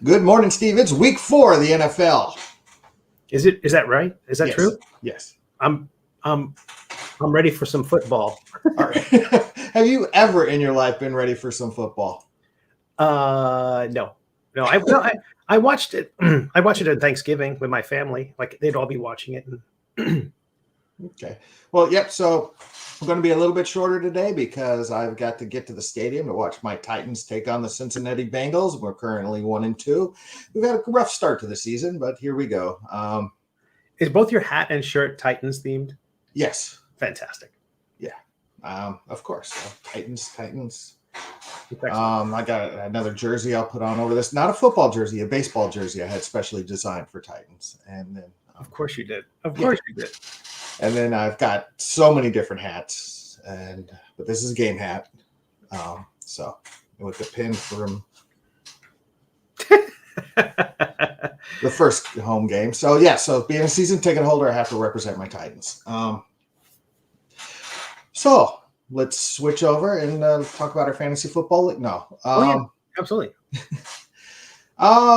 Good morning, Steve. It's week 4 of the NFL. Is that right? Is that true? Yes. I'm ready for some football. All right. Have you ever in your life been ready for some football? No. I watched it. I watched it at Thanksgiving with my family. Like they'd all be watching it. Okay. Well, yep. So we're going to be a little bit shorter today because I've got to get to the stadium to watch my Titans take on the Cincinnati Bengals. We're currently 1-2. We've had a rough start to the season, but here we go. Is both your hat and shirt Titans themed? Yes. Fantastic. Yeah. Of course. Titans. I got another jersey I'll put on over this. Not a football jersey, a baseball jersey I had specially designed for Titans. And then of course you did. Of course you did. And then I've got so many different hats, but this is a game hat. So with the pin from the first home game. So yeah, so being a season ticket holder, I have to represent my Titans. So let's switch over and talk about our fantasy football league. No. Absolutely.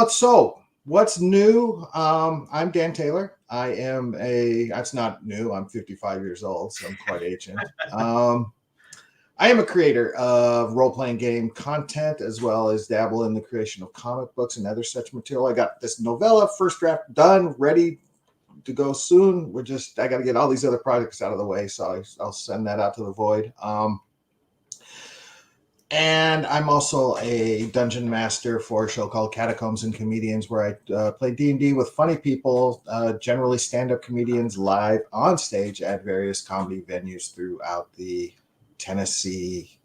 So what's new? I'm Dan Taylor. That's not new. I'm 55 years old, so I'm quite ancient. I am a creator of role-playing game content, as well as dabble in the creation of comic books and other such material. I got this novella first draft done, ready to go soon. I got to get all these other projects out of the way, so I'll send that out to the void. And I'm also a dungeon master for a show called Catacombs and Comedians, where I play D&D with funny people, generally stand-up comedians, live on stage at various comedy venues throughout the Tennessee,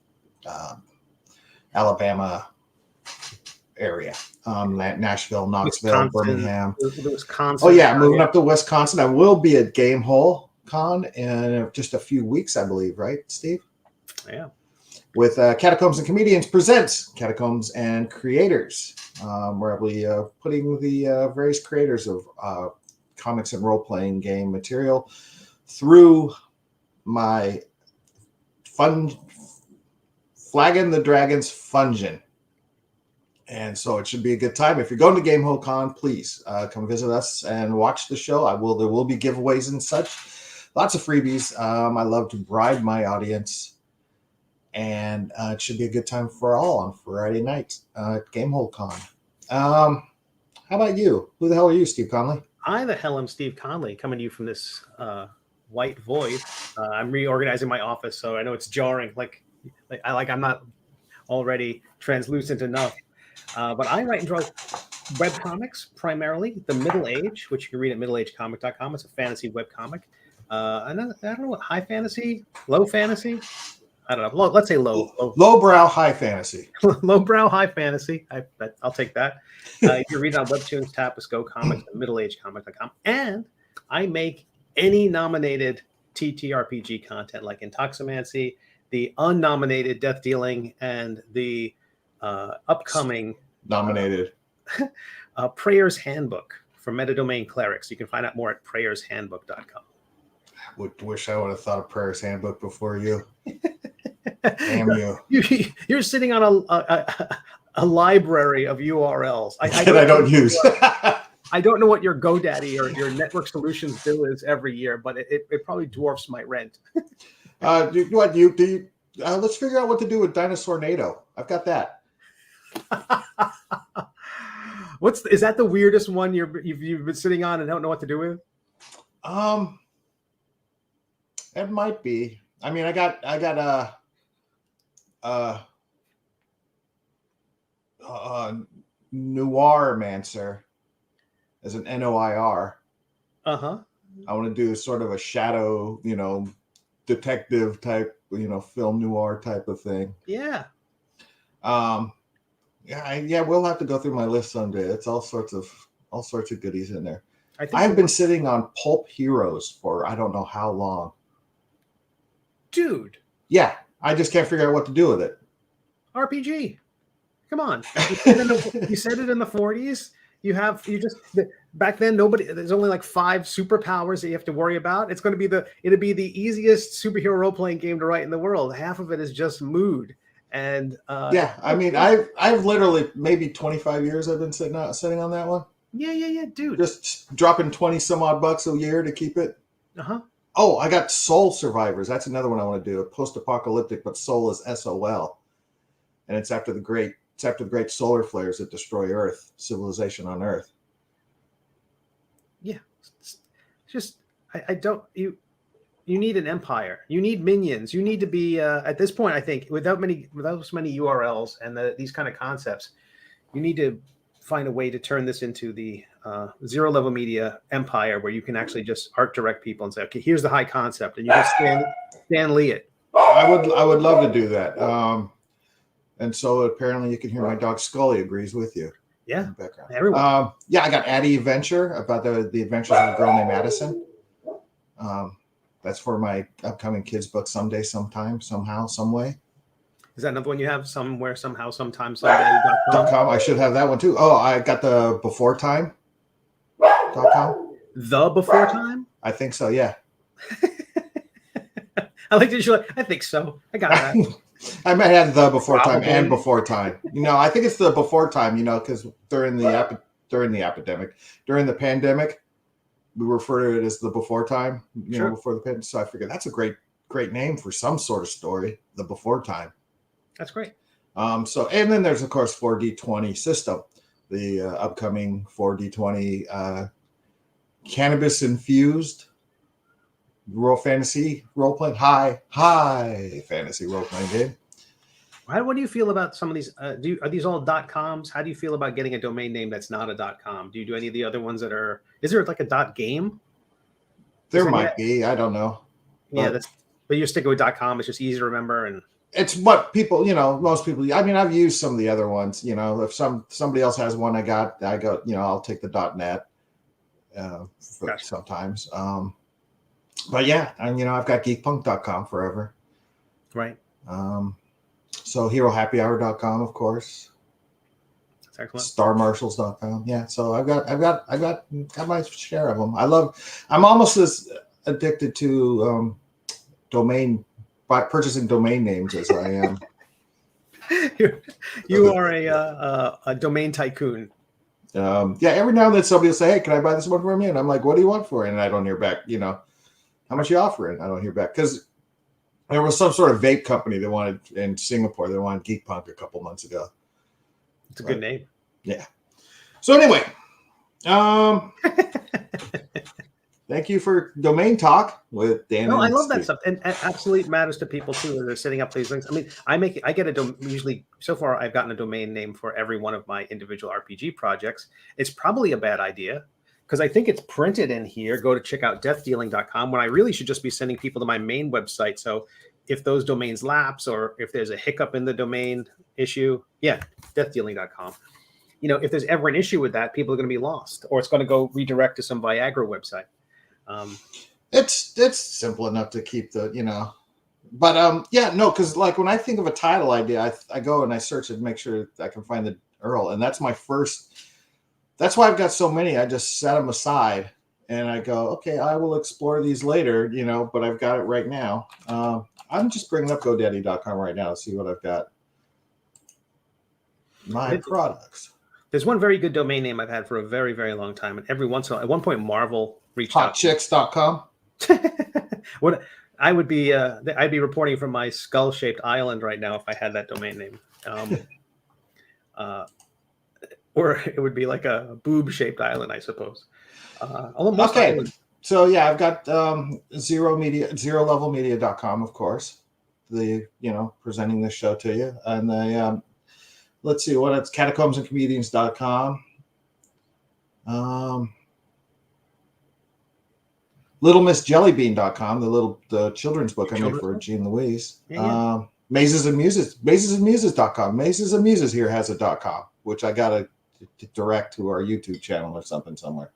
Alabama area, Nashville, Knoxville, Birmingham. Wisconsin. Oh yeah, moving up to Wisconsin. I will be at Gamehole Con in just a few weeks, I believe, right, Steve? Yeah. With Catacombs and Comedians presents Catacombs and Creators, where I'll be putting the various creators of comics and role-playing game material through my Flagging the Dragons Fungin. And so it should be a good time. If you're going to Gamehole Con, please come visit us and watch the show. There will be giveaways and such. Lots of freebies. I love to bribe my audience. And it should be a good time for all on Friday night at Gamehole Con. How about you? Who the hell are you, Steve Conley? I the hell am Steve Conley, coming to you from this white void. I'm reorganizing my office, so I know it's jarring. I'm not already translucent enough. But I write and draw webcomics, primarily the Middle Age, which you can read at middleagecomic.com. It's a fantasy webcomic. I don't know what high fantasy, low fantasy. I don't know. Let's say low. Lowbrow high fantasy. Lowbrow high fantasy. I'll take that. You can read it on Webtoons, Tapas, Go Comics, and middleagecomic.com. And I make any nominated ttrpg content like Intoximancy, the unnominated Death Dealing, and the upcoming nominated Prayer's Handbook for Metadomain Clerics. You can find out more at prayershandbook.com. Wish I would have thought of Prayer's Handbook before you. Damn you. You're sitting on a library of URLs. I don't use. I don't know what your GoDaddy or your network solutions bill is every year, but it probably dwarfs my rent. Let's figure out what to do with Dinosaur NATO. I've got that. Is that the weirdest one you've been sitting on and don't know what to do with? It might be. I mean, I got Noirmancer as an NOIR. Uh-huh. I want to do sort of a shadow, detective type, film noir type of thing. Yeah. We'll have to go through my list someday. It's all sorts of goodies in there. I've been sitting on Pulp Heroes for I don't know how long. Dude. Yeah, I just can't figure out what to do with it. RPG. Come on. You said it in the 40s. Back then, there's only like 5 superpowers that you have to worry about. It'll be the easiest superhero role-playing game to write in the world. Half of it is just mood. And Yeah, I mean, I've literally maybe 25 years I've been sitting on that one. yeah, dude. Just dropping 20 some odd bucks a year to keep it. Uh-huh. Oh, I got Soul Survivors. That's another one I want to do. A post-apocalyptic, but Soul is SOL, and it's after the great solar flares that destroy Earth, civilization on Earth. Yeah, it's just I don't you need an empire. You need minions. You need to be at this point. I think without so many URLs and these kind of concepts, you need to find a way to turn this into the zero level media empire where you can actually just art direct people and say, okay, here's the high concept, and you can Stan Lee it. I would love to do that. And so apparently you can hear my dog Scully agrees with you. Yeah, in the background. Everyone. Yeah, I got Addie Adventure about the adventures of a girl named Addison. That's for my upcoming kids book someday, sometime, somehow, some way. Is that another one you have somewhere, somehow, sometime, someday.com? I should have that one too. Oh, I got the beforetime.com. The Before Time? I think so, yeah. I like that you're like, I think so. I got that. I might have the before time and before time. I think it's the before time, because during the pandemic, we refer to it as the before time, Sure. Before the pandemic. So I figured that's a great name for some sort of story, the before time. That's great. So, and then there's of course 4D20 system, the upcoming 4D20 cannabis infused fantasy role playing high fantasy role playing game. What do you feel about some of these? Are these all .coms? How do you feel about getting a domain name that's not a .com? Do you do any of the other ones that are? Is there like a .game? There might be. I don't know. Yeah, but you're sticking with .com. It's just easy to remember, and it's what people, most people. I mean, I've used some of the other ones. If somebody else has one, I go. I'll take the .net. Gotcha. Sometimes. But yeah, and I've got geekpunk.com forever. Right. So herohappyhour.com, of course. That's excellent. Starmarshals.com. Yeah. So I've got my share of them. I'm almost as addicted to purchasing domain names as I am. You are a domain tycoon. Yeah. Every now and then somebody will say, "Hey, can I buy this one from you?" And I'm like, "What do you want for it?" And I don't hear back. How much you offering? I don't hear back because there was some sort of vape company that wanted in Singapore. They wanted Geek Punk a couple months ago. It's a good name. Yeah. So anyway, thank you for domain talk with Dan. No, I love that stuff, and it absolutely matters to people too. When they're setting up these things. I mean, I get usually so far. I've gotten a domain name for every one of my individual RPG projects. It's probably a bad idea, because I think it's printed in here. Go to check out deathdealing.com when I really should just be sending people to my main website. So if those domains lapse or if there's a hiccup in the domain issue, deathdealing.com. If there's ever an issue with that, people are going to be lost, or it's going to go redirect to some Viagra website. It's simple enough to keep but because like when I think of a title idea, I go and I search and make sure I can find the URL, and that's my first. That's why I've got so many. I just set them aside and I go, okay, I will explore these later, but I've got it right now. I'm just bringing up GoDaddy.com right now to see what I've got. My products. There's one very good domain name I've had for a very, very long time. And every once in a while, at one point, Marvel reached out. Hotchicks.com. I'd be reporting from my skull-shaped island right now if I had that domain name. Or it would be like a boob-shaped island, I suppose. Okay. So yeah, I've got zerolevelmedia.com, of course. Presenting this show to you. And the let's see what it's catacombsandcomedians.com. LittleMissJellybean.com, the children's book I made for Jean Louise. Yeah. Mazes and Muses.com. Mazes and Muses here has a .com, which I got to direct to our YouTube channel or something somewhere.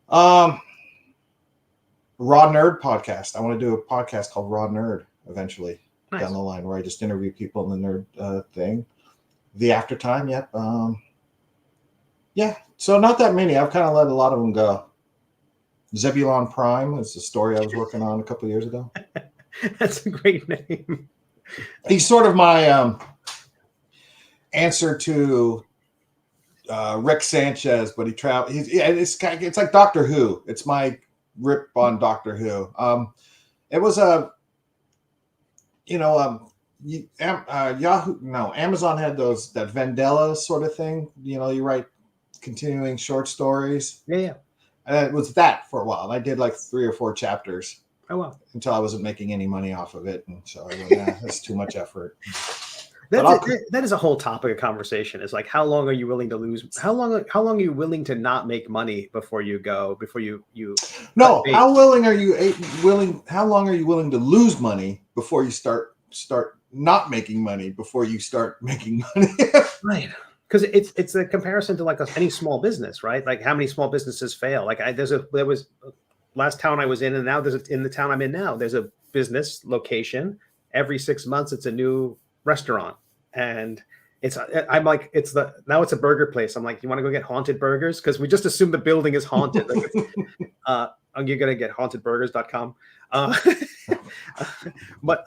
Raw Nerd podcast. I want to do a podcast called Raw Nerd eventually down the line, where I just interview people in the nerd thing. The Aftertime, yep. Yeah, so not that many. I've kind of let a lot of them go. Zebulon Prime is the story I was working on a couple of years ago. That's a great name. He's sort of my answer to Rick Sanchez, but it's like Doctor Who. It's my rip on Doctor Who. It was Amazon had that Vendetta sort of thing. You write continuing short stories. Yeah. And it was that for a while. I did like 3 or 4 chapters. Oh, wow. Until I wasn't making any money off of it. And so I went, that's too much effort. That is a whole topic of conversation. Is like, how long are you willing to lose? How long are you willing to not make money before you No, how long are you willing to lose money before you start not making money before you start making money? Right. Because it's a comparison to like any small business, right? Like how many small businesses fail? Like there was last town I was in, and now in the town I'm in now, there's a business location. Every 6 months, it's a new restaurant, and now it's a burger place. I'm like, you want to go get haunted burgers? Because we just assume the building is haunted. Like you're gonna get hauntedburgers.com. But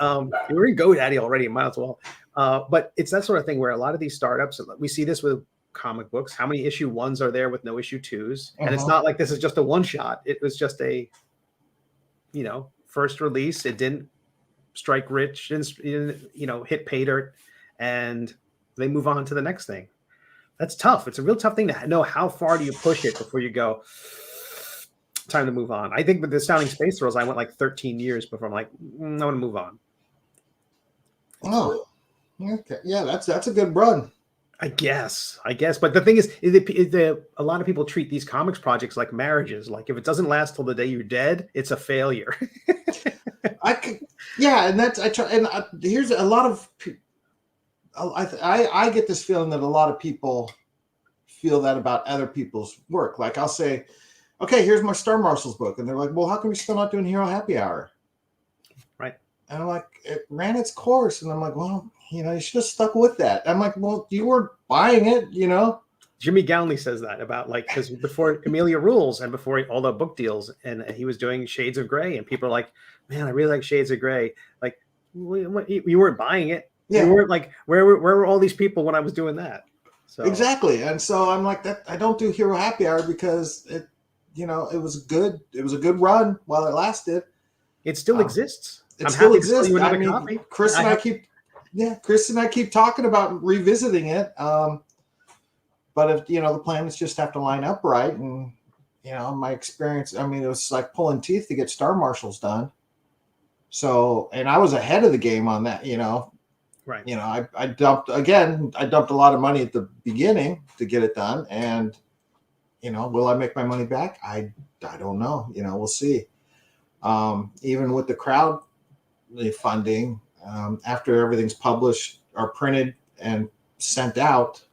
we're in GoDaddy already, might as well. But it's that sort of thing where a lot of these startups, we see this with comic books. How many issue 1s are there with no issue 2s? And it's not like this is just a one shot. It was just a, first release. It didn't strike rich, hit pay dirt, and they move on to the next thing. That's tough. It's a real tough thing to know how far do you push it before you go, time to move on. I think with the Astounding Space Heroes, I went like 13 years before I'm like, I want to move on. Oh, okay. Yeah, that's a good run. I guess. But the thing is, a lot of people treat these comics projects like marriages. Like if it doesn't last till the day you're dead, it's a failure. Here's a lot of. I get this feeling that a lot of people feel that about other people's work. Like I'll say, okay, here's my Star Marshals book, and they're like, well, how come you're still not doing Hero Happy Hour? Right. And I'm like, it ran its course, and I'm like, well, you should have stuck with that. I'm like, well, you were buying it, Jimmy Gownley says that about because before Amelia Rules and before all the book deals, and he was doing Shades of Grey, and people are like, man, I really like Shades of Grey. Like, you weren't buying it. Yeah. You weren't like, where were all these people when I was doing that? So exactly. And so I'm like, that I don't do Hero Happy Hour because it was good. It was a good run while it lasted. It still exists. It still exists. Chris and I keep talking about revisiting it. But if the planets just have to line up right, and my experience, it was like pulling teeth to get Star Marshals done. So, and I was ahead of the game on that. Right. I dumped a lot of money at the beginning to get it done, and will I make my money back? I don't know. We'll see. Even with the crowd funding, after everything's published or printed and sent out,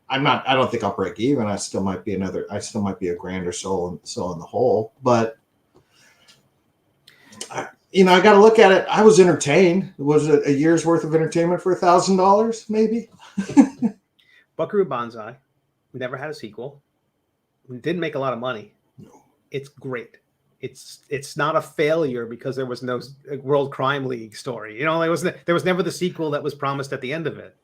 I don't think I'll break even. I still might be a $1,000 or so in the hole, but I got to look at it. I was entertained. Was it a year's worth of entertainment for $1,000? Maybe. Buckaroo Banzai. We never had a sequel. We didn't make a lot of money. No. It's great. It's not a failure because there was no World Crime League story. There was never the sequel that was promised at the end of it.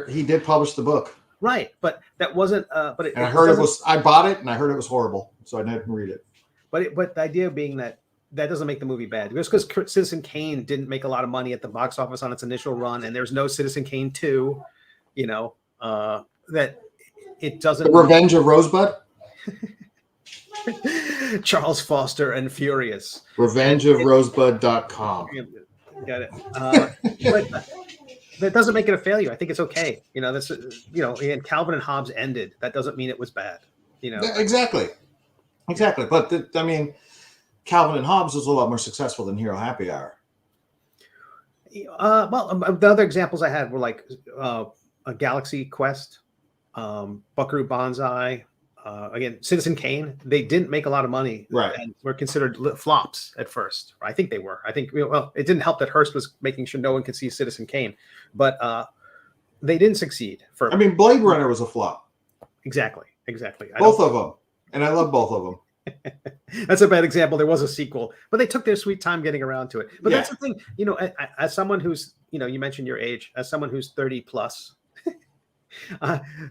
He did publish the book. Right, but that wasn't. I heard it was. I bought it and I heard it was horrible, so I didn't read it. But the idea being that doesn't make the movie bad. Just because Citizen Kane didn't make a lot of money at the box office on its initial run, and there's no Citizen Kane 2, that it doesn't. The Revenge of Rosebud. Charles Foster and Furious. Revengeofrosebud.com. Got it. But that doesn't make it a failure. I think it's okay. And Calvin and Hobbes ended. That doesn't mean it was bad. Exactly. But Calvin and Hobbes was a lot more successful than Hero Happy Hour. The other examples I had were like a Galaxy Quest, Buckaroo Banzai. Again, Citizen Kane, they didn't make a lot of money, right? And were considered flops at first. I think they were. I think it didn't help that Hearst was making sure no one could see Citizen Kane, but they didn't succeed. Blade Runner was a flop. Exactly. Both of them, and I love both of them. That's a bad example. There was a sequel, but they took their sweet time getting around to it. But that's the thing, as someone who's, you mentioned your age, as someone who's 30 plus,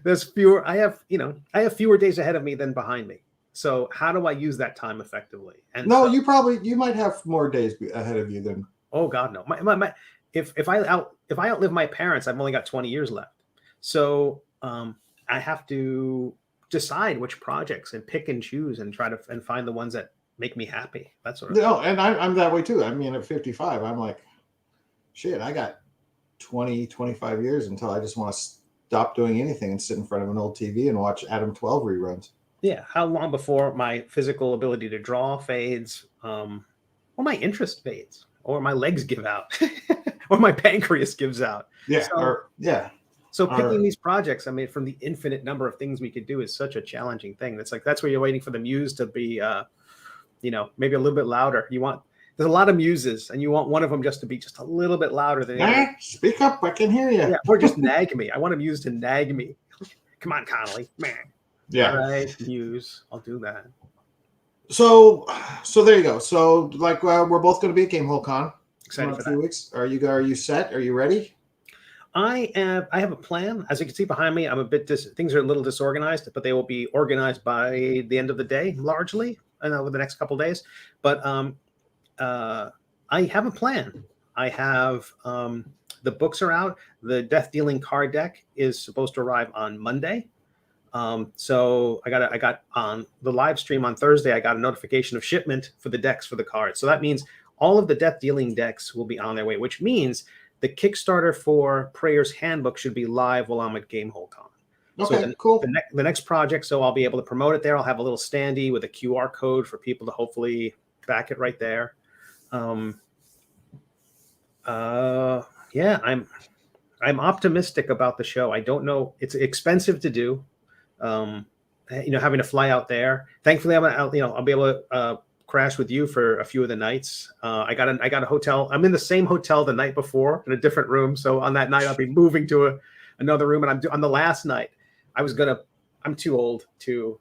there's fewer. I have fewer days ahead of me than behind me. So how do I use that time effectively? And no, you might have more days ahead of you than. Oh God, no. If I outlive my parents, I've only got 20 years left. So I have to decide which projects and pick and choose and try to find the ones that make me happy. That's sort of. No, and I'm that way too. I mean, at 55, I'm like, shit, I got 20, 25 years until I just want to stop doing anything and sit in front of an old TV and watch Adam 12 reruns. Yeah. How long before my physical ability to draw fades, or my interest fades, or my legs give out, or my pancreas gives out? Yeah. So picking these projects, I mean, from the infinite number of things we could do is such a challenging thing. That's where you're waiting for the muse to be, maybe a little bit louder. There's a lot of muses, and you want one of them just to be just a little bit louder than the other. Speak up, I can hear you. Yeah, or just nag me. I want a muse to nag me. Come on, Conley, man. Yeah. All right, muse, I'll do that. So there you go. So we're both going to be at Gamehole Con. Excited for a few weeks. Are you set? Are you ready? I have a plan. As you can see behind me, things are a little disorganized, but they will be organized by the end of the day, largely, and over the next couple of days. But I have a plan. I have the books are out. The Death Dealing card deck is supposed to arrive on Monday. So I got on the live stream on Thursday. I got a notification of shipment for the decks for the cards. So that means all of the Death Dealing decks will be on their way, which means the Kickstarter for Prayer's Handbook should be live while I'm at Gamehole Con. Okay, so cool. The next project, so I'll be able to promote it there. I'll have a little standee with a QR code for people to hopefully back it right there. Yeah, I'm optimistic about the show. I don't know. It's expensive to do. Having to fly out there. Thankfully, I'll be able to crash with you for a few of the nights. I got a hotel. I'm in the same hotel the night before in a different room. So on that night, I'll be moving to another room. And on the last night, I'm too old to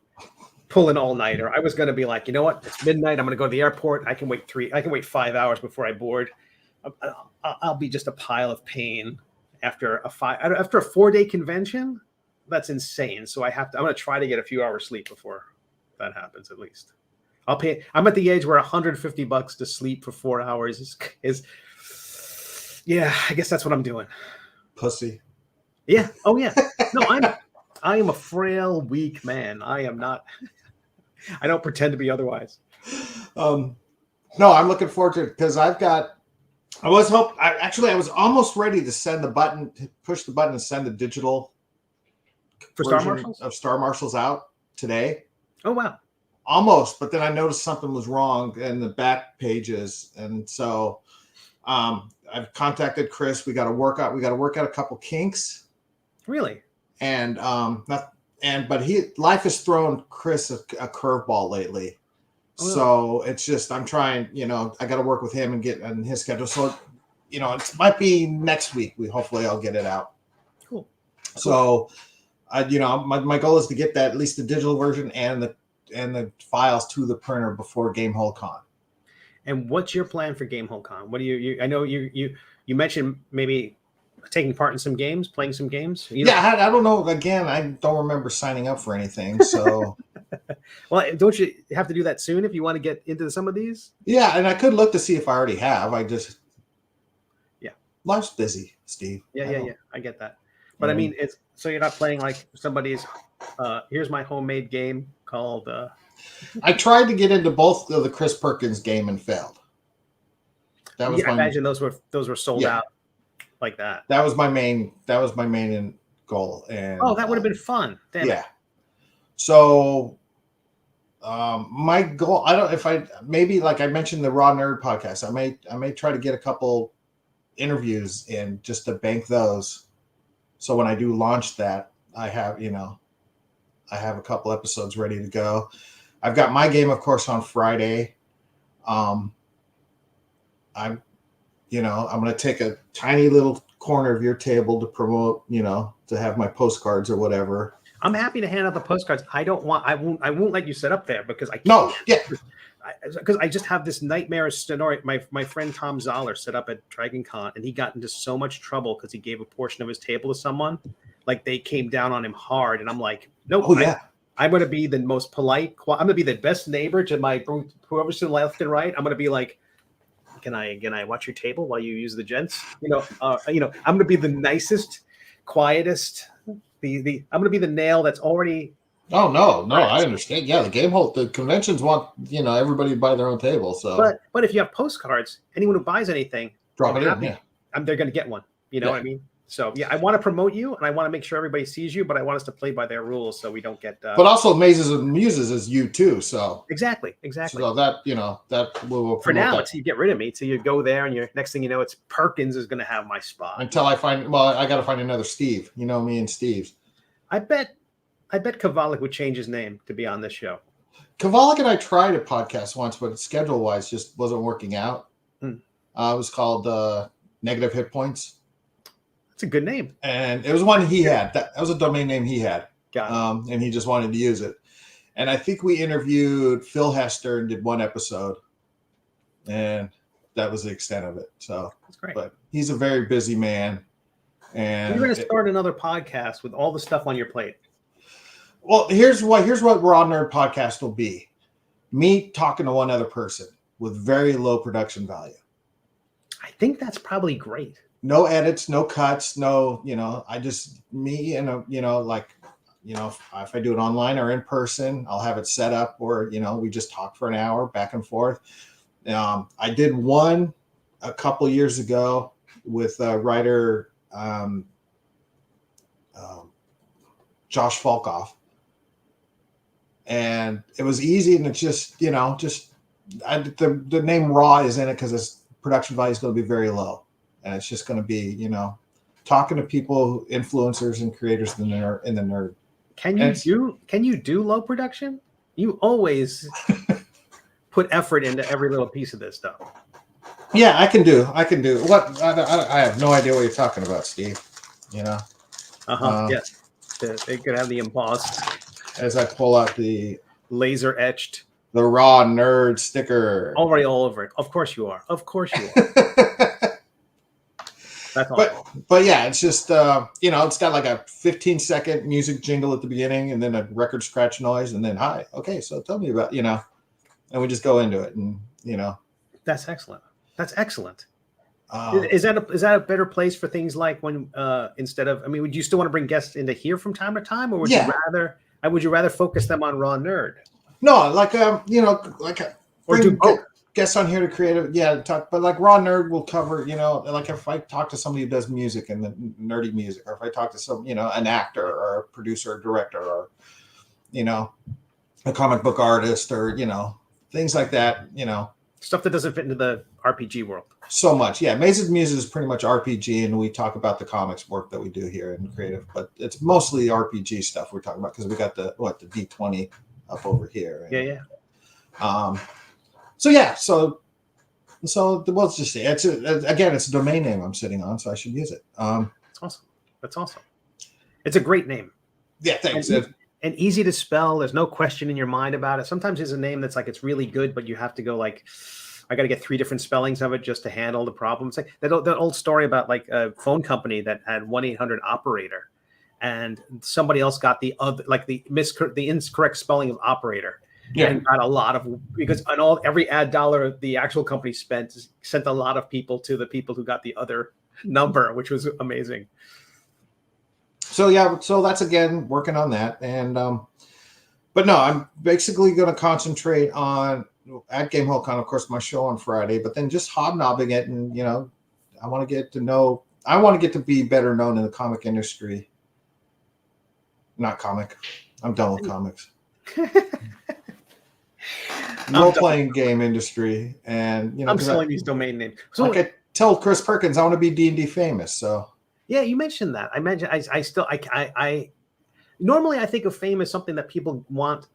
pull an all-nighter. I was gonna be like, you know what? It's midnight. I'm gonna go to the airport. I can wait 5 hours before I board. I'll be just a pile of pain after a 4-day convention. That's insane. So I'm gonna try to get a few hours sleep before that happens at least. I'll pay. I'm at the age where $150 to sleep for 4 hours is yeah, I guess that's what I'm doing. Pussy. Yeah. Oh yeah. No, I am a frail, weak man. I am not. I don't pretend to be otherwise. No, I'm looking forward to it because I was almost ready to push the button and send the digital for Star Marshals of Star Marshals out today. Oh wow. Almost, but then I noticed something was wrong in the back pages, and so I've contacted Chris. We got to work out a couple kinks. Really? And life has thrown Chris a curveball lately. Oh, so it's just I'm trying. I got to work with him and get on his schedule. So it might be next week. Hopefully I'll get it out. Cool. So my goal is to get that at least the digital version and the files to the printer before Gamehole Con. And what's your plan for Gamehole Con? What do you I know you mentioned maybe taking part in some games, playing some games. I don't know. Again, I don't remember signing up for anything. So, well, don't you have to do that soon if you want to get into some of these? Yeah, and I could look to see if I already have. Life's busy, Steve. Yeah. I get that. But I mean, so you're not playing like somebody's. Here's my homemade game called. I tried to get into both of the Chris Perkins game and failed. I imagine those were sold out like that. That was my main goal. And that would have been fun. Damn it. So my goal, maybe like I mentioned the Raw Nerd podcast, I may try to get a couple interviews in just to bank those. So when I do launch that, I have a couple episodes ready to go. I've got my game, of course, on Friday. I'm going to take a tiny little corner of your table to promote, to have my postcards or whatever. I'm happy to hand out the postcards. I won't let you sit up there because I can't. No, yeah. Because I just have this nightmarish story. My friend Tom Zoller set up at Dragon Con, and he got into so much trouble because he gave a portion of his table to someone. Like they came down on him hard, and I'm like, nope. Oh yeah. I'm going to be the most polite. I'm going to be the best neighbor to my whoever's to the left and right. I'm going to be like, can I watch your table while you use the gents? I'm going to be the nicest, quietest. I'm going to be the nail that's already. Oh no, I understand. Yeah, the conventions want everybody to buy their own table. So, but if you have postcards, anyone who buys anything, drop it in. Yeah, they're going to get one. You know what I mean? So yeah, I want to promote you, and I want to make sure everybody sees you, but I want us to play by their rules so we don't get. But also, Mazes and Muses is you too. So exactly. So that that will for now. It's you get rid of me, so you go there, and next thing you know, it's Perkins is going to have my spot until I find. Well, I got to find another Steve. You know me and Steve's. I bet Kavalik would change his name to be on this show. Kavalik and I tried a podcast once, but schedule-wise just wasn't working out. It was called Negative Hit Points. That's a good name. And it was one he had. That was a domain name he had. Got it. And he just wanted to use it. And I think we interviewed Phil Hester and did one episode. And that was the extent of it. So that's great. But he's a very busy man. And you're going to start another podcast with all the stuff on your plate. Well, here's what Raw Nerd Podcast will be. Me talking to one other person with very low production value. I think that's probably great. No edits, no cuts, no, I just me and if I do it online or in person, I'll have it set up or, we just talk for an hour back and forth. I did one a couple years ago with writer Josh Falkoff. And it was easy, and it's just, the name Raw is in it because its production value is going to be very low. And it's just going to be, talking to people, influencers and creators in the nerd. Can you do low production? You always put effort into every little piece of this stuff. Yeah, I can do. What? I have no idea what you're talking about, Steve. Yes. They could have the embossed. As I pull out the laser etched. The Raw Nerd sticker. Already all over it. Of course you are. That's all. But yeah, it's just it's got like a 15-second music jingle at the beginning and then a record scratch noise and then hi. Okay, so tell me about, and we just go into it and That's excellent. Is that a better place for things like when instead of would you still want to bring guests into here from time to time, or would you rather focus them on Raw Nerd? No, bring guests on here to create talk, but like Raw Nerd will cover, like if I talk to somebody who does music and the nerdy music, or if I talk to some, an actor or a producer or director or, a comic book artist or, things like that, Stuff that doesn't fit into the RPG world. So much. Yeah. Mazes Muses is pretty much RPG, and we talk about the comics work that we do here in creative, but it's mostly RPG stuff we're talking about because we got the D20 up over here. And, So we'll just see. It's a domain name I'm sitting on, so I should use it. That's awesome. It's a great name. Yeah, thanks. And easy to spell. There's no question in your mind about it. Sometimes it's a name that's like it's really good, but you have to go like, I got to get 3 different spellings of it just to handle the problems. Like that old story about like a phone company that had 1-800 operator, and somebody else got the other, like the incorrect spelling of operator. Yeah. And got a lot of, because on every ad dollar the actual company sent a lot of people to the people who got the other number, which was amazing. So that's again working on that, and but no, I'm basically going to concentrate on at Game Con, of course, my show on Friday, but then just hobnobbing it, and I want to get to be better known in the comic industry. Not comic. I'm done with comics. Role-playing game industry, and I'm selling these domain names. So like I tell Chris Perkins, I want to be D&D famous. So yeah, you mentioned that. I normally I think of fame as something that people want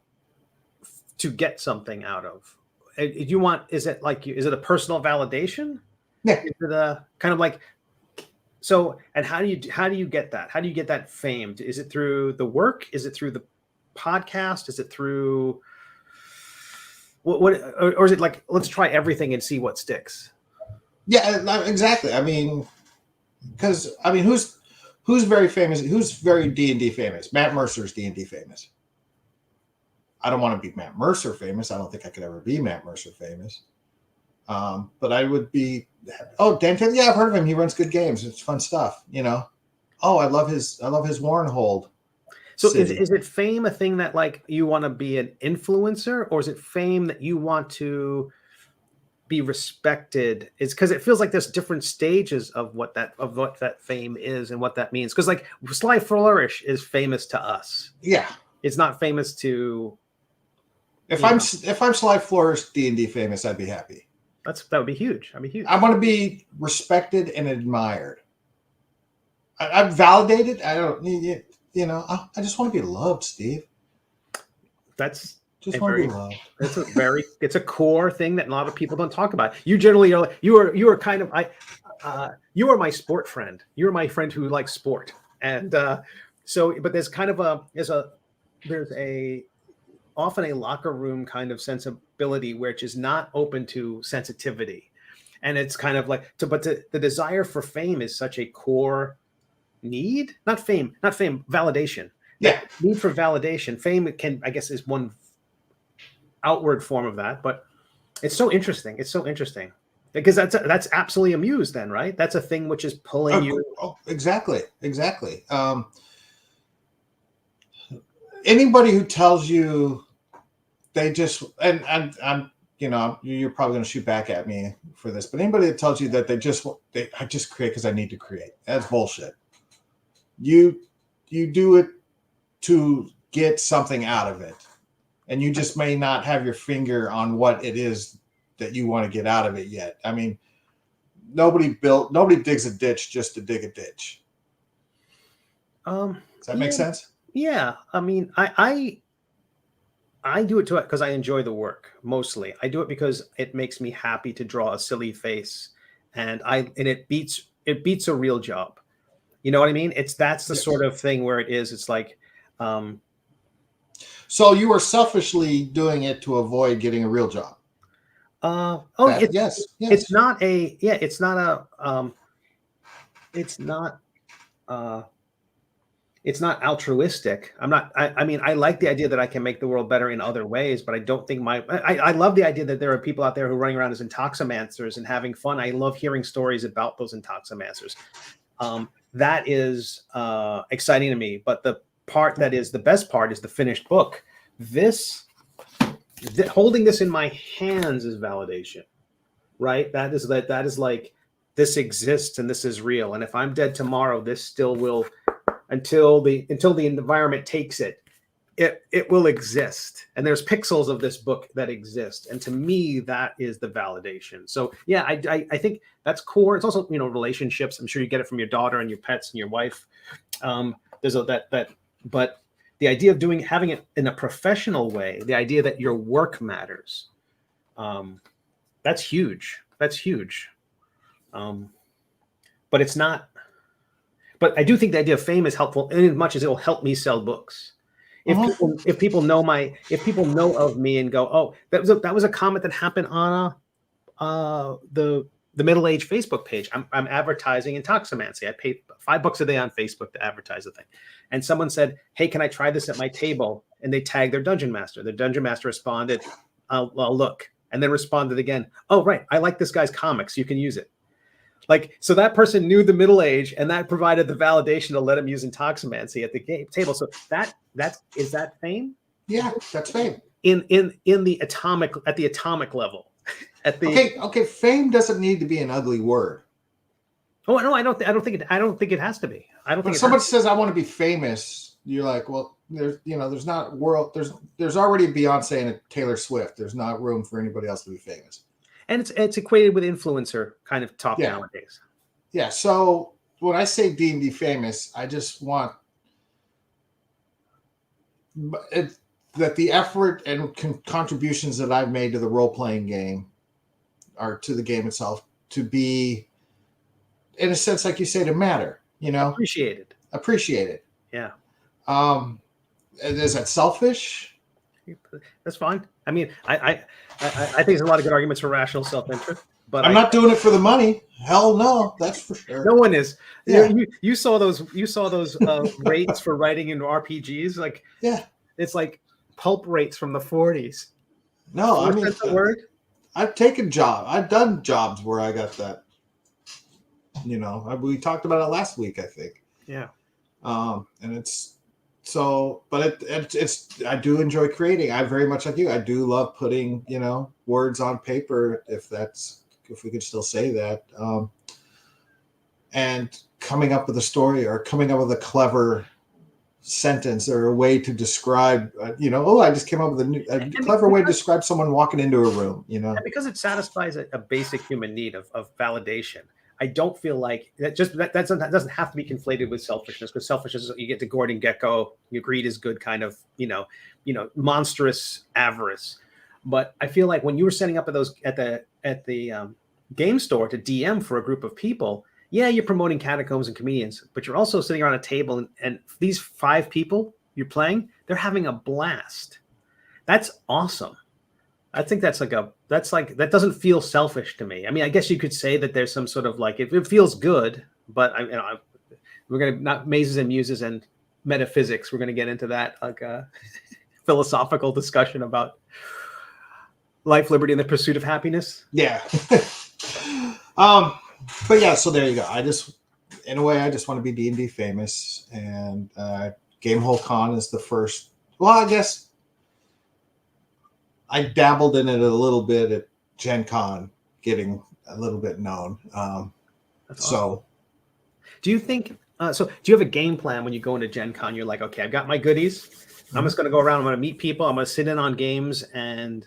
to get something out of. Is it a personal validation? Yeah. Is it a kind of like So, and how do you get that? How do you get that famed? Is it through the work? Is it through the podcast? Is it through what or is it like, let's try everything and see what sticks? Yeah, exactly. I mean, because I mean, who's very famous? Who's very D&D famous? Matt Mercer's D&D famous. I don't want to be Matt Mercer famous. I don't think I could ever be Matt Mercer famous. But I would be. Oh, Dan Taylor. Yeah, I've heard of him. He runs good games. It's fun stuff. You know. Oh, I love his Warrenhold. So is it fame a thing that like you want to be an influencer, or is it fame that you want to be respected? It's because it feels like there's different stages of what that fame is and what that means. Because like Sly Flourish is famous to us. Yeah. It's not famous to. If I'm Sly Flourish D&D famous, I'd be happy. That would be huge. I mean, huge. I want to be respected and admired. I'm validated. I don't need, you know, I just want to be loved, Steve. That's just want to be loved. It's a core thing that a lot of people don't talk about. You generally are, you are kind of, you are my sport friend. You're my friend who likes sport. And so, but there's kind of there's often a locker room kind of sensibility which is not open to sensitivity, and it's kind of like the desire for fame is such a core need. Not fame, validation. Yeah, need for validation. Fame I guess is one outward form of that, but it's so interesting. Because that's absolutely a muse then, right? That's a thing which is pulling you. Oh, exactly. Anybody who tells you they just and I'm you know, you're probably going to shoot back at me for this, but anybody that tells you that I just create because I need to create, that's bullshit. You do it to get something out of it, and you just may not have your finger on what it is that you want to get out of it yet. I mean, nobody digs a ditch just to dig a ditch. Does that make sense? Yeah, I mean, I do it because I enjoy the work mostly. I do it because it makes me happy to draw a silly face, and it beats a real job. You know what I mean? That's the sort of thing where it is. It's like, so you are selfishly doing it to avoid getting a real job. Yes. It's not altruistic. I mean, I like the idea that I can make the world better in other ways, but I don't think I love the idea that there are people out there who are running around as intoximancers and having fun. I love hearing stories about those intoximancers. That is exciting to me. But the part that is the best part is the finished book. Holding this in my hands is validation, right? That is like, this exists and this is real. And if I'm dead tomorrow, this still will, until the environment takes it will exist. And there's pixels of this book that exist. And to me, that is the validation. So yeah, I think that's core. It's also, relationships. I'm sure you get it from your daughter and your pets and your wife. But the idea of having it in a professional way, the idea that your work matters, that's huge. But it's not. But I do think the idea of fame is helpful in as much as it will help me sell books. If people know of me and go, oh, that was a comment that happened on the middle-aged Facebook page. I'm advertising Intoximancy. I paid $5 a day on Facebook to advertise the thing. And someone said, hey, can I try this at my table? And they tagged their dungeon master. The dungeon master responded, I'll look. And then responded again, oh, right, I like this guy's comics. You can use it. Like, so that person knew the middle age, and that provided the validation to let him use Intoximancy at the table. So is that fame? Yeah, that's fame. In the atomic level. Okay. Fame doesn't need to be an ugly word. Oh no, I don't think it has to be. When someone says I want to be famous, you're like, well, there's not there's already a Beyonce and a Taylor Swift. There's not room for anybody else to be famous. And it's equated with influencer kind of talk nowadays. Yeah. So when I say D&D famous, I just want that the effort and contributions that I've made to the role-playing game, or to the game itself, to be in a sense, like you say, to matter. Appreciated. Appreciate it. Yeah. Is that selfish? That's fine. I mean, I think there's a lot of good arguments for rational self-interest, but I'm not doing it for the money. Hell no, that's for sure. No one is. Yeah. You saw those rates for writing in RPGs. Like, yeah, it's like pulp rates from the 40s. No, 4 I mean, cents a word. I've taken jobs. I've done jobs where I got that. We talked about it last week, I think. Yeah. And it's so, but it's I do enjoy creating. I very much like you. I do love putting, words on paper, if we could still say that. And coming up with a story or coming up with a clever sentence or a way to describe, I just came up with a clever way to describe someone walking into a room, And because it satisfies a basic human need of validation. I don't feel like that doesn't have to be conflated with selfishness, because selfishness, you get to Gordon Gekko, your greed is good kind of, monstrous avarice. But I feel like when you were setting up at the game store to DM for a group of people, yeah, you're promoting catacombs and comedians, but you're also sitting around a table and these 5 people you're playing, they're having a blast. That's awesome. I think that doesn't feel selfish to me. I mean, I guess you could say that there's some sort of like, it feels good, but we're going to not Mazes and Muses and metaphysics. We're going to get into that like a philosophical discussion about life, liberty, and the pursuit of happiness. Yeah. But yeah, so there you go. I just want to be D&D famous, and Gamehole Con is the first. Well, I guess I dabbled in it a little bit at Gen Con, getting a little bit known. That's awesome. Do you think? So, do you have a game plan when you go into Gen Con? You're like, okay, I've got my goodies. Mm-hmm. I'm just going to go around. I'm going to meet people. I'm going to sit in on games, and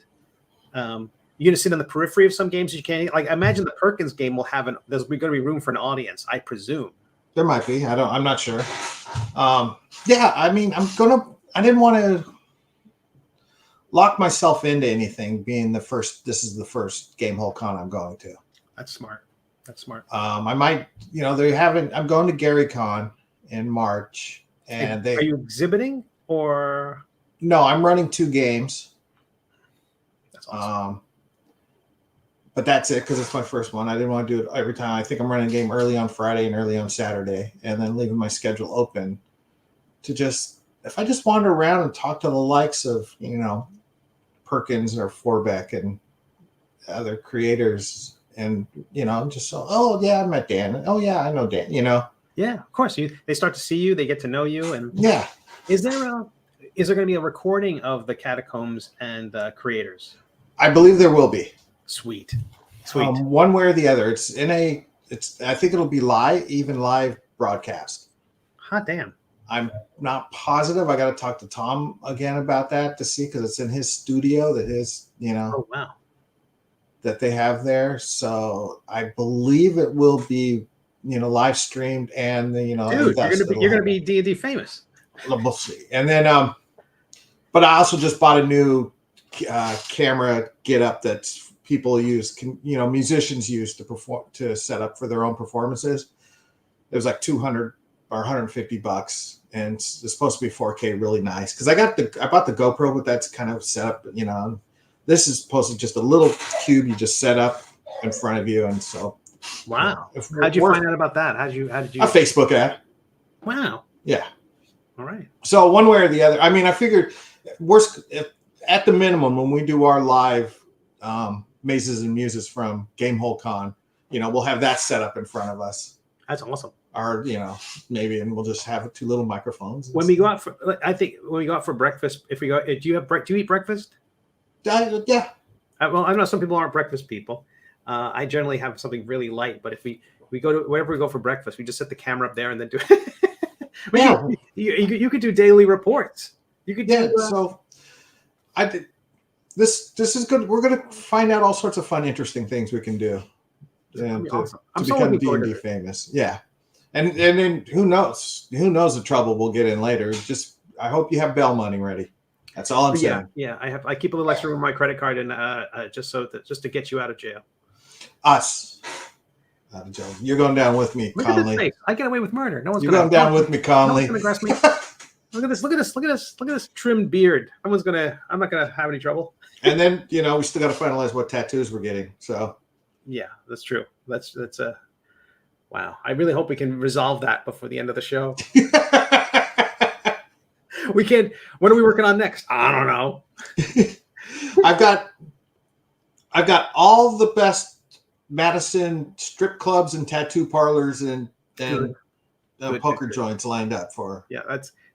you're going to sit on the periphery of some games that you can't. Like, imagine the Perkins game will have there's going to be room for an audience, I presume. There might be. I'm not sure. Yeah, I mean, I didn't want to lock myself into anything, being this is the first Gamehole Con I'm going to. That's smart. I might, I'm going to Gary Con in March, and are you exhibiting or? No, I'm running 2 games. That's awesome. But that's it, because it's my first one. I didn't want to do it every time. I think I'm running a game early on Friday and early on Saturday, and then leaving my schedule open to if I just wander around and talk to the likes of, Perkins or Forbeck and other creators, and, just so, oh yeah, I met Dan. Oh yeah, I know Dan, Yeah, of course. They start to see you, they get to know you. And yeah. Is there going to be a recording of the Catacombs and creators? I believe there will be. Sweet. One way or the other. I think it'll be live broadcast. Hot damn. I'm not positive. I got to talk to Tom again about that to see, because it's in his studio Oh, wow. that they have there. So I believe it will be, live streamed, and dude, you're gonna be D&D famous. We'll see. And then, but I also just bought a new camera get-up that people use, musicians use to set up for their own performances. It was like $200 or $150, and it's supposed to be 4K, really nice. Because I bought the GoPro, but that's kind of set up. This is supposed to just a little cube you just set up in front of you, and so. Wow. How'd you find out about that? How did you? A Facebook ad. Wow. Yeah. All right. So one way or the other, I mean, I figured at the minimum, when we do our live Mazes and Muses from Gamehole Con, we'll have that set up in front of us. That's awesome. Or, maybe, and we'll just have 2 little microphones. When we go out for breakfast, do you eat breakfast? Yeah. Well, I know some people aren't breakfast people. I generally have something really light, but if we go to wherever we go for breakfast, we just set the camera up there and then do it. You could do daily reports. You could do. So I did. This is good. We're going to find out all sorts of fun, interesting things we can do to become D&D famous. Yeah. And then who knows the trouble we'll get in later. Just, I hope you have bail money ready. That's all I'm saying. Yeah. I keep a little extra with my credit card, and just to get you out of jail. Us. You're going down with me, Look at this Conley. face. I get away with murder. No one's You're gonna going down with me, Conley. No one's gonna grasp me. Look at this. Look at this. Look at this. Look at this trimmed beard. I'm not gonna have any trouble. And then we still got to finalize what tattoos we're getting. So yeah, that's true. That's a wow. I really hope we can resolve that before the end of the show. We can. What are we working on next? I don't know. I've got all the best Madison strip clubs and tattoo parlors and poker joints lined up for. Yeah,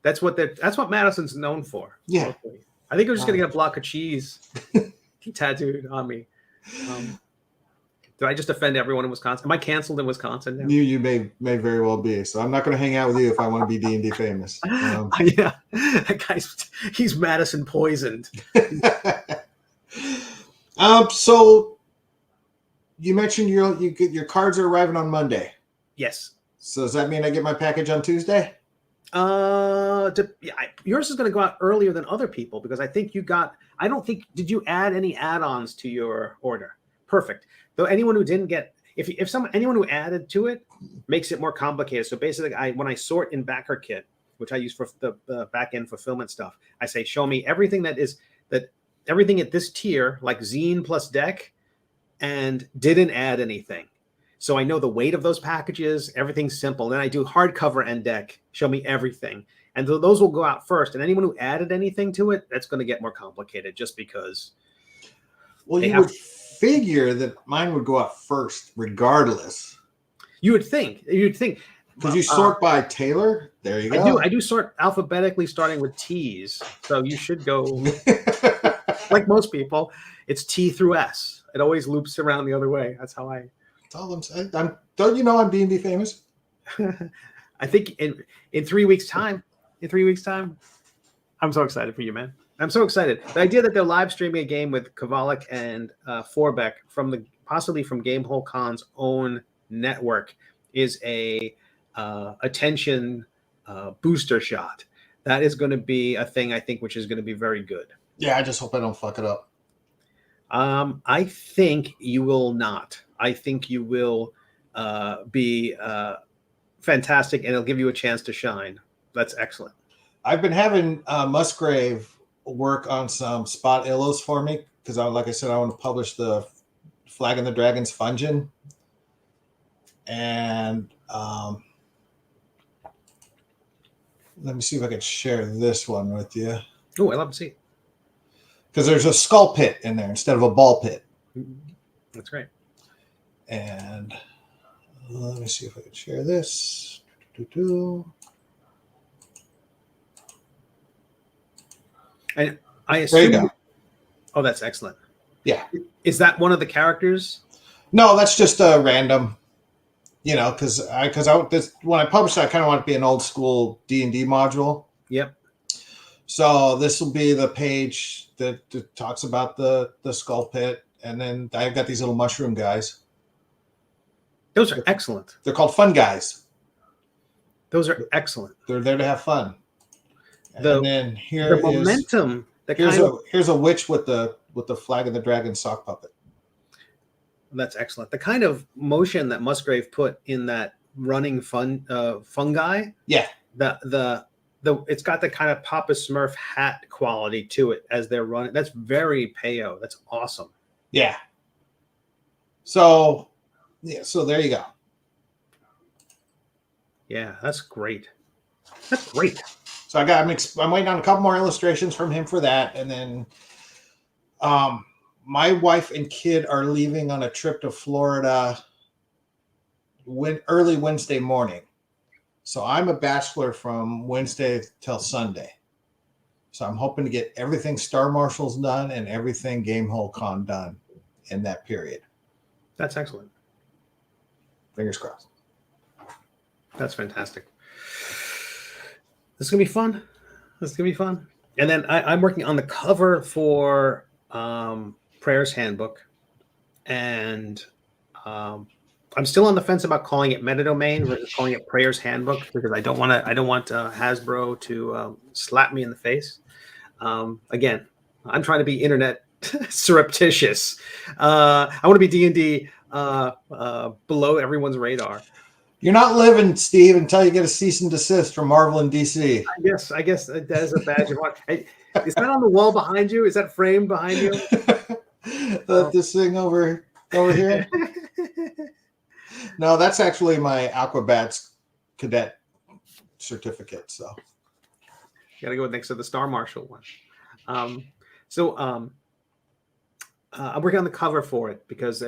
that's what Madison's known for. Yeah, mostly. I think we're just gonna get a block of cheese tattooed on me. Did I just offend everyone in Wisconsin? Am I canceled in Wisconsin now? You may very well be. So I'm not going to hang out with you if I want to be D&D famous. Yeah, that he's Madison poisoned. So you mentioned your cards are arriving on Monday. Yes. So does that mean I get my package on Tuesday? Yours is going to go out earlier than other people because I think I don't think, did you add any add-ons to your order? Perfect. Though anyone who didn't get, anyone who added to it makes it more complicated. So basically, when I sort in BackerKit, which I use for the back-end fulfillment stuff, I say, show me everything everything at this tier, like zine plus deck, and didn't add anything. So I know the weight of those packages, everything's simple. Then I do hardcover and deck, show me everything. And those will go out first. And anyone who added anything to it, that's going to get more complicated just because. Well, you would figure that mine would go out first regardless. You would think. Because you sort by Taylor. There you go. I do sort alphabetically starting with T's. So you should go, like most people, it's T through S. It always loops around the other way. That's how I. That's all I'm saying. Don't you know I'm D&D famous? I think in 3 weeks' time. I'm so excited for you, man. I'm so excited. The idea that they're live streaming a game with Kovalik and Forbeck possibly from Gamehole Con's own network is a attention booster shot. That is going to be a thing, I think, which is going to be very good. Yeah, I just hope I don't fuck it up. I think you will not. I think you will be fantastic, and it'll give you a chance to shine. That's excellent. I've been having Musgrave work on some spot illos for me because, like I said, I want to publish the Flag and the Dragons Fungin. And let me see if I can share this one with you. Oh, I love to see it. Because there's a skull pit in there instead of a ball pit. That's great. And let me see if I can share this. And I assume. There you go. Oh, that's excellent. Yeah. Is that one of the characters? No, that's just a random. Because when I published it, I kind of want it to be an old school D&D module. Yep. So this will be the page that talks about the skull pit, and then I've got these little mushroom guys. Those are excellent. They're called fun guys. Those are excellent. They're there to have fun. And then the momentum. Here's a witch with the Flag of the Dragon sock puppet. That's excellent. The kind of motion that Musgrave put in that running fungi. Yeah. It's got the kind of Papa Smurf hat quality to it as they're running. That's very Peyo. That's awesome. Yeah. So there you go. Yeah, that's great. That's great. So I'm waiting on a couple more illustrations from him for that, and then my wife and kid are leaving on a trip to Florida early Wednesday morning. So I'm a bachelor from Wednesday till Sunday. So I'm hoping to get everything Star Marshals done and everything Gamehole Con done in that period. That's excellent. Fingers crossed. That's fantastic. This is going to be fun. And then I'm working on the cover for Prayer's Handbook. And I'm still on the fence about calling it Metadomain versus calling it Prayer's Handbook because I don't want Hasbro to slap me in the face. Again, I'm trying to be internet surreptitious. I want to be D&D below everyone's radar. You're not living, Steve, until you get a cease and desist from Marvel and DC. I guess that is a badge of honor. Hey, is that on the wall behind you? Is that framed behind you? This thing over here. No, that's actually my Aquabats cadet certificate. So got to go next to the Star Marshal one. I'm working on the cover for it because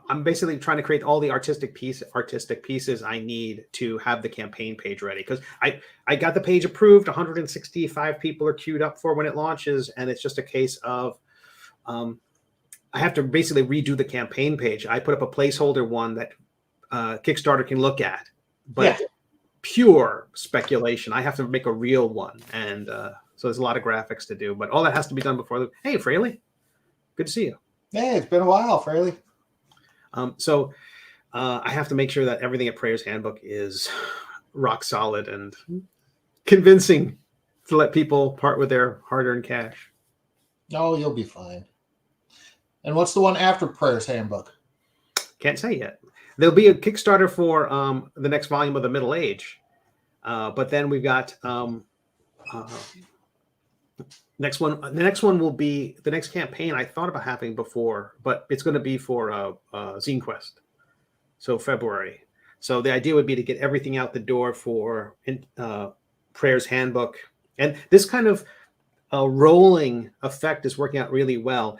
I'm basically trying to create all the artistic pieces I need to have the campaign page ready. Because I got the page approved, 165 people are queued up for when it launches, and it's just a case of I have to basically redo the campaign page. I put up a placeholder one that Kickstarter can look at, but pure speculation. I have to make a real one, and so there's a lot of graphics to do. But all that has to be done before the. Hey, Fraley, good to see you. Hey, it's been a while, Fraley. So I have to make sure that everything at Prayer's Handbook is rock solid and convincing to let people part with their hard-earned cash. No, you'll be fine. And what's the one after Prayer's Handbook? Can't say yet. There'll be a Kickstarter for the next volume of The Middle Age. But then we've got next one. The next one will be the next campaign I thought about having before, but it's going to be for Zine Quest. So February. So the idea would be to get everything out the door for Prayer's Handbook. And this kind of rolling effect is working out really well.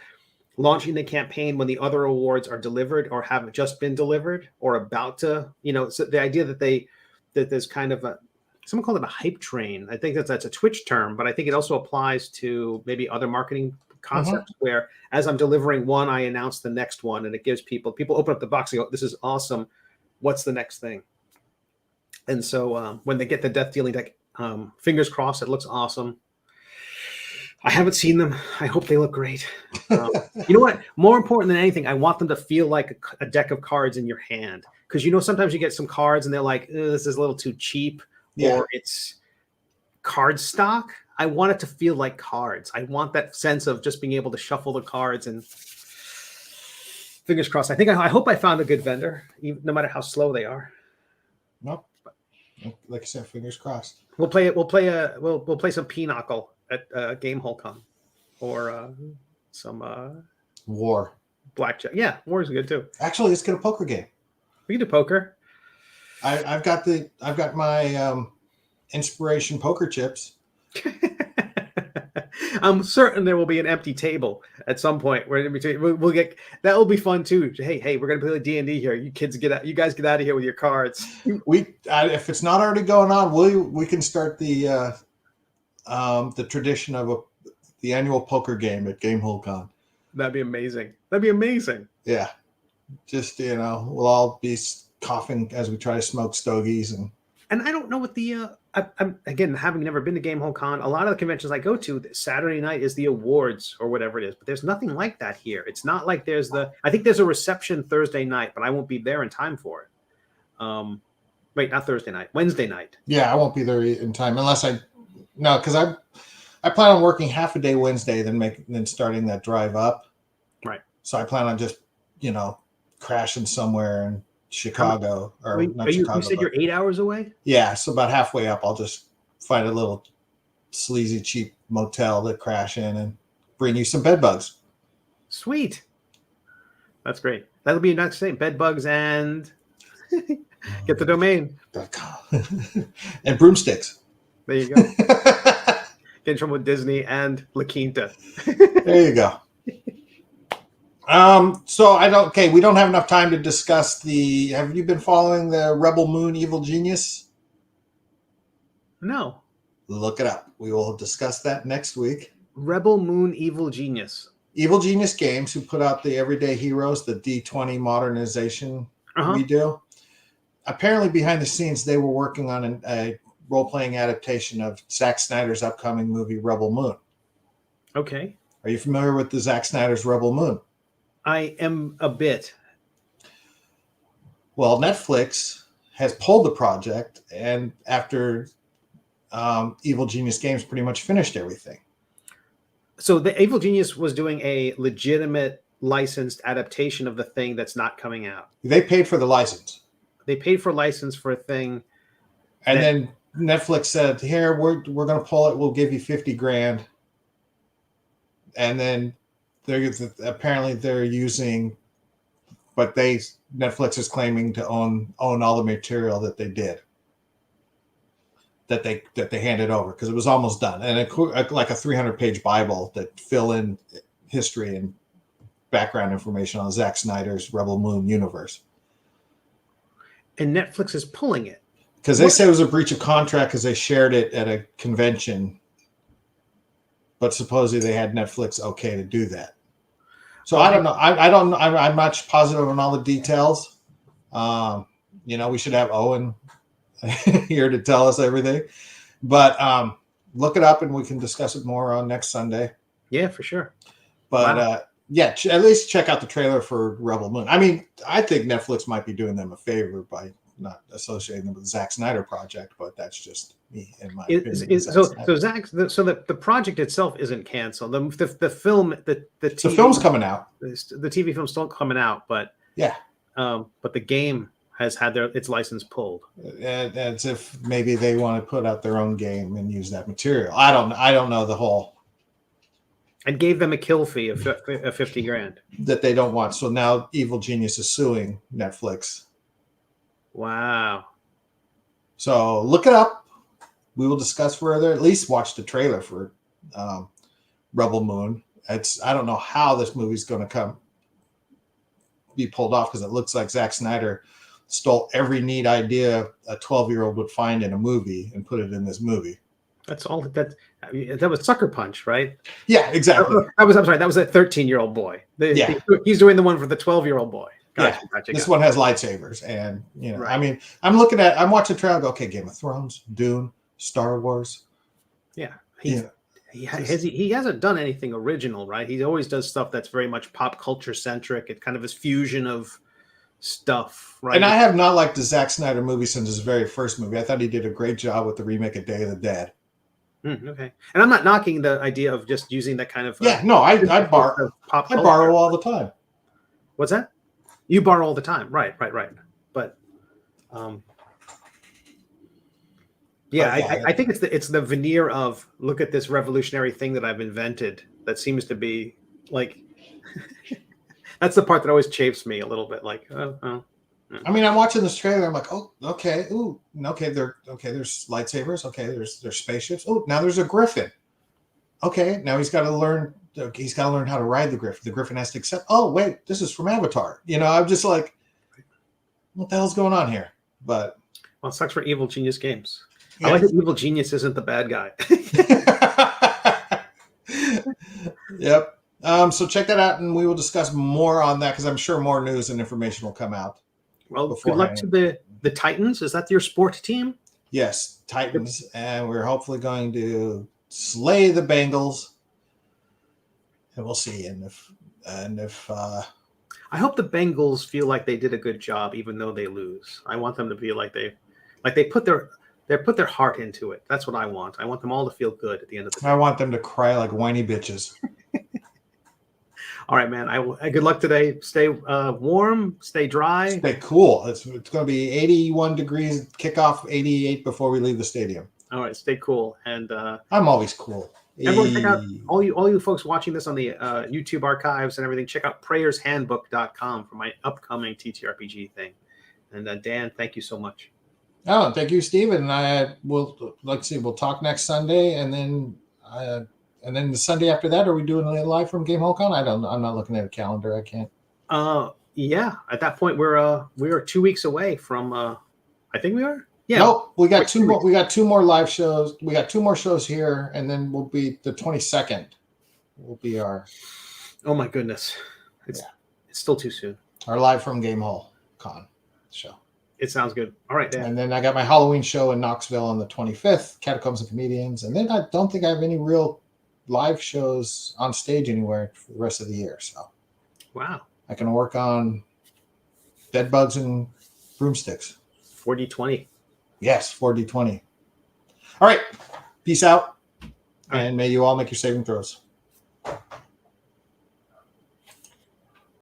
Launching the campaign when the other awards are delivered or have just been delivered or about to, so the idea that there's kind of someone called it a hype train. I think that's a Twitch term, but I think it also applies to maybe other marketing concepts where as I'm delivering one, I announce the next one, and it gives people open up the box and go, this is awesome. What's the next thing? And so when they get the Death Dealing deck, fingers crossed, it looks awesome. I haven't seen them. I hope they look great. You know what? More important than anything, I want them to feel like a deck of cards in your hand. Because, sometimes you get some cards and they're like, this is a little too cheap. Yeah. Or it's card stock. I want it to feel like cards. I want that sense of just being able to shuffle the cards and fingers crossed. I hope I found a good vendor, no matter how slow they are. Nope. Like I said, fingers crossed. We'll play some Pinochle at Game Hole Con, or some War. Blackjack. Yeah, War is good too. Actually, let's get a poker game. We can do poker. I've got my inspiration poker chips. I'm certain there will be an empty table at some point where we'll get that. Will be fun too. Hey, we're gonna play D&D here. You kids get out. You guys get out of here with your cards. If it's not already going on, we can start the tradition of the annual poker game at Game Hole Con. That'd be amazing. Yeah, just we'll all be coughing as we try to smoke stogies and I don't know what the I'm again, having never been to Game Hole Con, a lot of the conventions I go to, Saturday night is the awards or whatever it is, but there's nothing like that here. It's not like I think there's a reception Thursday night, but I won't be there in time for it. Wait, not Thursday night, Wednesday night. Yeah, I won't be there in time unless because I plan on working half a day Wednesday, then starting that drive up. Right. So I plan on just crashing somewhere in Chicago You said you're 8 hours away? Yeah, so about halfway up, I'll just find a little sleazy, cheap motel to crash in and bring you some bed bugs. Sweet. That's great. That'll be next thing. Bed bugs and get the domain. And broomsticks. There you go. Get in trouble with Disney and La Quinta. There you go. We don't have enough time to discuss have you been following the Rebel Moon Evil Genius? No. Look it up. We will discuss that next week. Rebel Moon Evil Genius. Evil Genius Games, who put out the Everyday Heroes, the D20 modernization redo. Apparently behind the scenes, they were working on a role-playing adaptation of Zack Snyder's upcoming movie, Rebel Moon. Okay. Are you familiar with the Zack Snyder's Rebel Moon? I am a bit. Well, Netflix has pulled the project, and after Evil Genius Games pretty much finished everything. So the Evil Genius was doing a legitimate licensed adaptation of the thing that's not coming out. They paid for the license. They paid for license for a thing. And then Netflix said, here, we're going to pull it. We'll give you 50 grand. And then apparently they're using, but Netflix is claiming to own all the material that they did, that they handed over, because it was almost done. And like a 300-page Bible that fill in history and background information on Zack Snyder's Rebel Moon universe. And Netflix is pulling it. Because they said it was a breach of contract because they shared it at a convention, but supposedly they had Netflix okay to do that. So I don't know. I'm not positive on all the details. We should have Owen here to tell us everything. But look it up and we can discuss it more on next Sunday. Yeah, for sure. But wow. At least check out the trailer for Rebel Moon. I mean, I think Netflix might be doing them a favor by not associating them with the Zack Snyder project, but that's just me in my opinion. So the project itself isn't canceled. The film, the film's coming out. The TV film's still coming out, but yeah. But the game has had its license pulled. As if maybe they want to put out their own game and use that material. I don't know the whole. And gave them a kill fee of 50 grand that they don't want. So now Evil Genius is suing Netflix. Wow. So look it up. We will discuss further. At least watch the trailer for Rebel Moon. I don't know how this movie's going to be pulled off, because it looks like Zack Snyder stole every neat idea a 12-year-old would find in a movie and put it in this movie. That's all. That was Sucker Punch, right? Yeah, exactly. I'm sorry. That was a 13-year-old boy. He's doing the one for the 12-year-old boy. Gotcha. This one has lightsabers, and right. I mean, I'm watching the trailer. Go, okay, Game of Thrones, Dune, Star Wars. Yeah, he hasn't done anything original, right? He always does stuff that's very much pop culture centric. It kind of is fusion of stuff, right? And I have not liked the Zack Snyder movie since his very first movie. I thought he did a great job with the remake of Day of the Dead. Okay, and I'm not knocking the idea of just using that kind of I borrow all the time. What's that? You borrow all the time, right? But I think it's the veneer of, look at this revolutionary thing that I've invented that seems to be like that's the part that always chafes me a little bit. Like, I mean, I'm watching this trailer. I'm like, oh, okay, there's lightsabers. Okay, there's spaceships. Oh, now there's a griffin. Okay, now he's got to learn how to ride the griffin. The griffin has to accept. Oh, wait, this is from Avatar. I'm just like, what the hell's going on here? But it sucks for Evil Genius Games. Yeah. I like that Evil Genius isn't the bad guy. Yep. So check that out, and we will discuss more on that, because I'm sure more news and information will come out. Well, good luck to the Titans. Is that your sport team? Yes, Titans, and we're hopefully going to slay the Bengals, and we'll see. And if I hope the Bengals feel like they did a good job, even though they lose. I want them to feel like they put their heart into it. That's what I want. I want them all to feel good at the end of the day. I want them to cry like whiny bitches. All right, man. Good luck today. Stay warm, stay dry. Stay cool. It's going to be 81 degrees, kickoff 88 before we leave the stadium. All right, stay cool. And I'm always cool. Everyone check out, all you folks watching this on the YouTube archives and everything, check out prayershandbook.com for my upcoming TTRPG thing. And Dan, thank you so much. Oh, thank you, Stephen. And we'll talk next Sunday, and then the Sunday after that, are we doing a live from Game Hall Con? I'm not looking at a calendar. I can't. Yeah. At that point, we're 2 weeks away from. I think we are. Yeah. Nope. We got two more. We got two more live shows. We got two more shows here, and then we'll be the 22nd. Will be our. Oh my goodness! It's still too soon. Our live from Game Hall Con show. It sounds good. All right, Dan. And then I got my Halloween show in Knoxville on the 25th, Catacombs and Comedians, and then I don't think I have any real live shows on stage anywhere for the rest of the year. So, wow, I can work on bed bugs and broomsticks. 4D20. Yes, 4D20. All right. Peace out. And may you all make your saving throws.